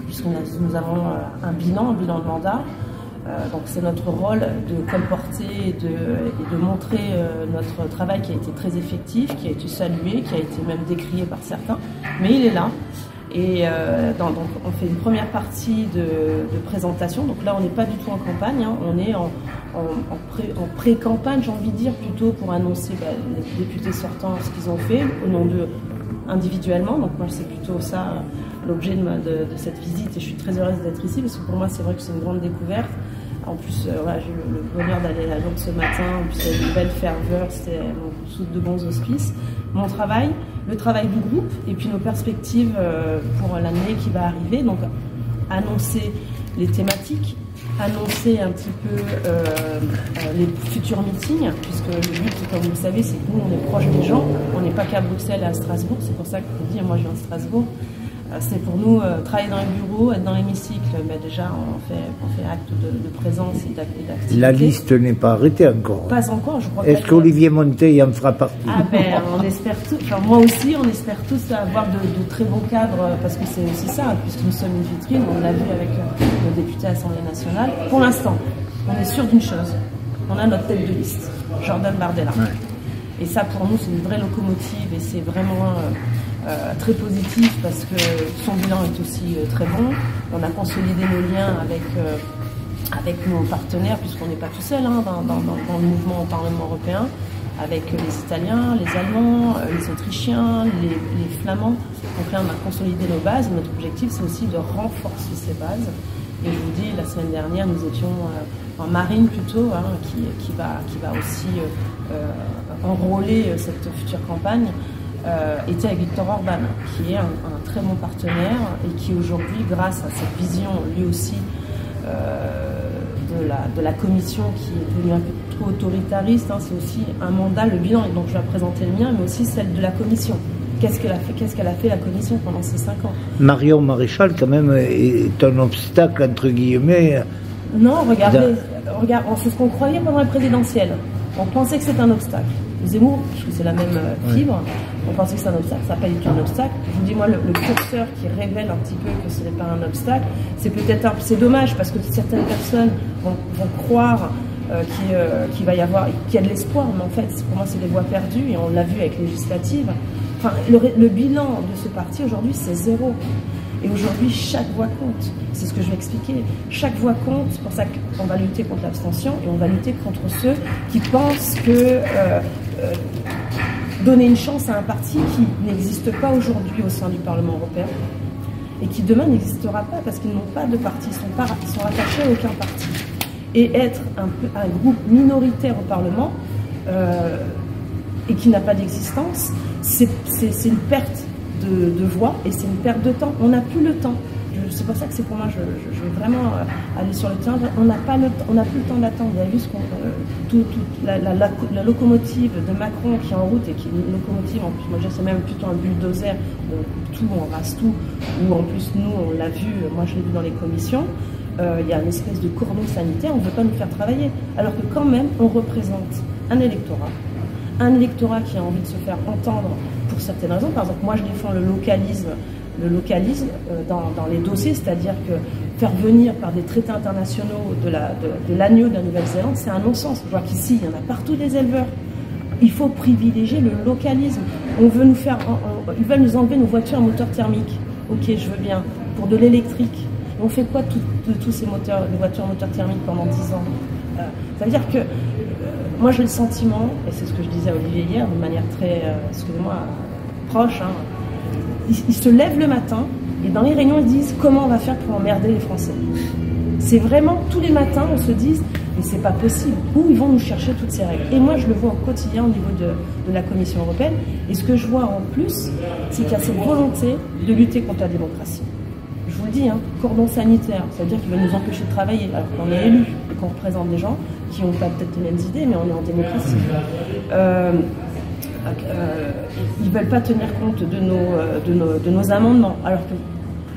puisque nous avons un bilan de mandat. Donc c'est notre rôle de colporter et de montrer notre travail qui a été très effectif, qui a été salué, qui a été même décrié par certains, mais il est là. Et donc on fait une première partie de présentation. Donc là on n'est pas du tout en campagne, hein. On est en pré-campagne, j'ai envie de dire, plutôt pour annoncer les députés sortants ce qu'ils ont fait au nom d'eux individuellement. Donc moi c'est plutôt ça l'objet de cette visite, et je suis très heureuse d'être ici parce que pour moi c'est vrai que c'est une grande découverte. En plus, voilà, j'ai eu le bonheur d'aller à Lourdes ce matin, en plus il y a une belle ferveur, c'était sous de bons auspices. Mon travail, le travail du groupe, et puis nos perspectives pour l'année qui va arriver, donc annoncer les thématiques, annoncer un petit peu les futurs meetings, puisque le but, comme vous le savez, c'est que nous on est proche des gens, on n'est pas qu'à Bruxelles et à Strasbourg, c'est pour ça que je dis, moi je viens de Strasbourg. C'est pour nous travailler dans les bureaux, être dans l'hémicycle. Déjà, on fait acte de présence et d'activité. La liste n'est pas arrêtée encore. Pas encore, je crois. Est-ce qu'Olivier Monteil en fera partie? Ah on espère tous. Enfin, moi aussi, on espère tous avoir de très bons cadres, parce que c'est aussi ça, puisque nous sommes une vitrine. On l'a vu avec nos députés à l'Assemblée nationale. Pour l'instant, on est sûr d'une chose. On a notre tête de liste, Jordan Bardella. Ouais. Et ça, pour nous, c'est une vraie locomotive, et c'est vraiment très positif parce que son bilan est aussi très bon. On a consolidé nos liens avec nos partenaires, puisqu'on n'est pas tout seul dans le mouvement au Parlement européen, avec les Italiens, les Allemands, les Autrichiens, les Flamands. Donc là, on a consolidé nos bases. Notre objectif, c'est aussi de renforcer ces bases. Et je vous dis, la semaine dernière, nous étions en Marine plutôt, qui va aussi enrôler cette future campagne. Était avec Viktor Orban, qui est un très bon partenaire et qui aujourd'hui, grâce à cette vision lui aussi de la commission qui est devenue un peu trop autoritariste, c'est aussi un mandat, le bilan, et donc je vais présenter le mien, mais aussi celle de la commission. Qu'est-ce qu'elle a fait la commission pendant ces 5 ans? Marion Maréchal, quand même, est un obstacle, entre guillemets. Non, regardez, c'est ce qu'on croyait pendant la présidentielle. On pensait que c'était un obstacle. Zemmour, parce que c'est la même fibre, on pensait que c'est un obstacle, ça n'a pas du tout un obstacle. Je vous dis, moi, le curseur qui révèle un petit peu que ce n'est pas un obstacle, c'est peut-être c'est dommage, parce que certaines personnes vont croire qu'il va y avoir, qu'il y a de l'espoir, mais en fait, pour moi, c'est des voix perdues, et on l'a vu avec les législatives. Enfin, le bilan de ce parti, aujourd'hui, c'est 0. Et aujourd'hui, chaque voix compte. C'est ce que je vais expliquer. Chaque voix compte. C'est pour ça qu'on va lutter contre l'abstention, et on va lutter contre ceux qui pensent que donner une chance à un parti qui n'existe pas aujourd'hui au sein du Parlement européen et qui demain n'existera pas parce qu'ils n'ont pas de parti, ils sont rattachés à aucun parti. Et être un groupe minoritaire au Parlement et qui n'a pas d'existence, c'est une perte de voix, et c'est une perte de temps. On n'a plus le temps. C'est pour ça que c'est pour moi, je vais vraiment aller sur le terrain. On n'a plus le temps d'attendre. Vous avez vu la locomotive de Macron qui est en route, et qui est une locomotive, en plus, moi c'est même plutôt un bulldozer, on coupe tout, on rase tout, ou en plus nous on l'a vu, moi je l'ai vu dans les commissions, il y a une espèce de cordon sanitaire, on ne veut pas nous faire travailler, alors que quand même on représente un électorat qui a envie de se faire entendre pour certaines raisons. Par exemple, moi je défends le localisme dans les dossiers, c'est-à-dire que faire venir par des traités internationaux de l'agneau de la Nouvelle-Zélande, c'est un non-sens. Je vois qu'ici, il y en a partout des éleveurs. Il faut privilégier le localisme. Ils veulent nous enlever nos voitures à moteur thermique. Ok, je veux bien. Pour de l'électrique. On fait quoi de tous ces voitures à moteur thermique pendant 10 ans? Ça veut dire que moi j'ai le sentiment, et c'est ce que je disais à Olivier hier, de manière très, excusez-moi, proche, ils se lèvent le matin, et dans les réunions ils disent comment on va faire pour emmerder les Français. C'est vraiment, tous les matins on se dit, mais c'est pas possible, où ils vont nous chercher toutes ces règles. Et moi je le vois au quotidien au niveau de la Commission européenne, et ce que je vois en plus, c'est qu'il y a cette volonté de lutter contre la démocratie. Je vous le dis, cordon sanitaire, ça veut dire qu'ils veulent nous empêcher de travailler, alors qu'on est élus, et qu'on représente des gens qui n'ont pas peut-être les mêmes idées, mais on est en démocratie. Ils ne veulent pas tenir compte de nos amendements, alors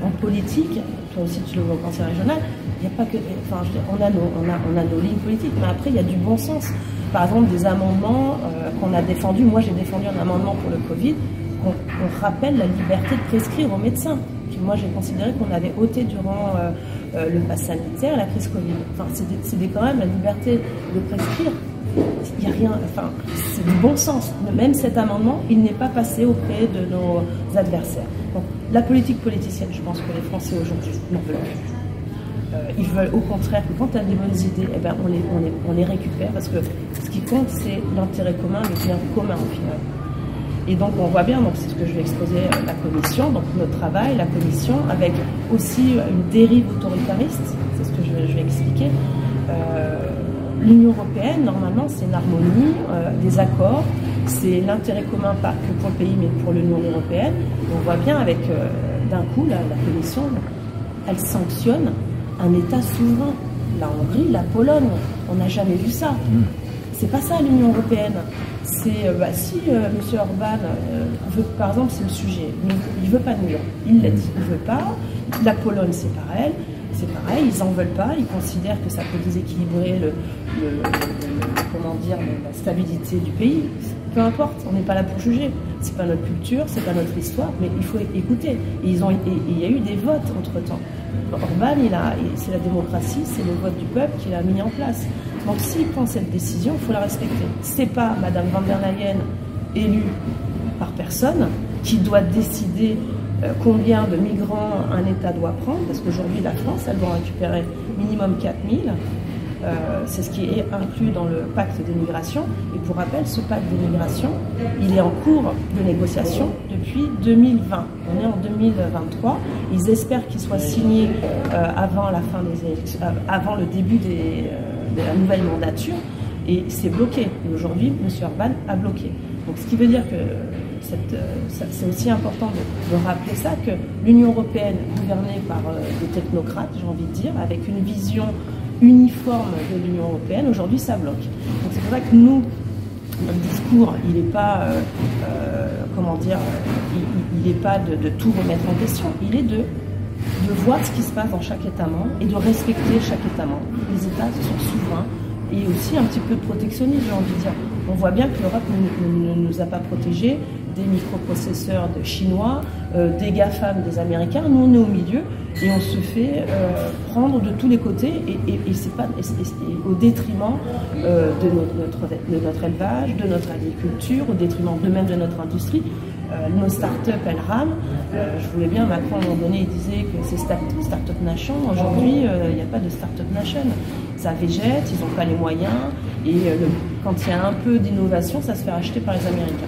qu'en politique, toi aussi tu le vois au Conseil régional, il n'y a pas que, enfin, on a nos lignes politiques, mais après il y a du bon sens. Par exemple, des amendements qu'on a défendus. Moi j'ai défendu un amendement pour le Covid, on rappelle la liberté de prescrire aux médecins. moi j'ai considéré qu'on avait ôté durant le pass sanitaire, la crise Covid. Enfin, c'est quand même la liberté de prescrire. Il n'y a rien, enfin, c'est du bon sens. Même cet amendement, il n'est pas passé auprès de nos adversaires. Donc, la politique politicienne, je pense que les Français aujourd'hui n'en veulent plus. Ils veulent au contraire que quand tu as des bonnes idées, eh ben, on les récupère, parce que ce qui compte, c'est l'intérêt commun, le bien commun au final. Et donc on voit bien, donc c'est ce que je vais exposer à la commission, donc notre travail, la commission, avec aussi une dérive autoritariste, c'est ce que je vais expliquer. L'Union européenne, normalement, c'est une harmonie, des accords, c'est l'intérêt commun pas que pour le pays, mais pour l'Union européenne. Et on voit bien avec, d'un coup, la commission, elle sanctionne un État souverain. La Hongrie, la Pologne, on n'a jamais vu ça. C'est pas ça l'Union européenne. C'est, si M. Orban veut, par exemple, c'est le sujet, il veut pas de mur, il l'a dit, il veut pas. La Pologne, c'est pareil, ils en veulent pas, ils considèrent que ça peut déséquilibrer comment dire, la stabilité du pays. Peu importe, on n'est pas là pour juger. C'est pas notre culture, c'est pas notre histoire, mais il faut écouter. Et il y a eu des votes entre-temps. Orban, c'est la démocratie, c'est le vote du peuple qu'il a mis en place. Donc s'il prend cette décision, il faut la respecter. C'est pas Madame van der Leyen, élue par personne, qui doit décider combien de migrants un État doit prendre, parce qu'aujourd'hui la France, elle doit récupérer minimum 4000. C'est ce qui est inclus dans le pacte des migrations. Et pour rappel, ce pacte des migrations, il est en cours de négociation depuis 2020. On est en 2023. Ils espèrent qu'il soit signé avant la fin des élections, avant le début de la nouvelle mandature. Et c'est bloqué. Et aujourd'hui, M. Orban a bloqué. Donc ce qui veut dire que c'est aussi important de rappeler ça, que l'Union européenne, gouvernée par des technocrates, j'ai envie de dire, avec une vision uniforme de l'Union européenne, aujourd'hui ça bloque. Donc c'est pour ça que nous, notre discours, il n'est pas, comment dire, il n'est pas de tout remettre en question, il est de voir ce qui se passe dans chaque État membre et de respecter chaque État membre. Les États sont souverains et aussi un petit peu de protectionnisme, j'ai envie de dire. On voit bien que l'Europe ne nous a pas protégés des microprocesseurs de chinois, des GAFAM des Américains. Nous, on est au milieu et on se fait prendre de tous les côtés et c'est pas au détriment de notre élevage, de notre agriculture, au détriment de même de notre industrie. Nos start-up, elles rament. Je voulais bien, Macron, à un moment donné, il disait que c'est start-up nation. Aujourd'hui, il n'y a pas de start-up nation. Ça végète, ils n'ont pas les moyens. Et quand il y a un peu d'innovation, ça se fait racheter par les Américains.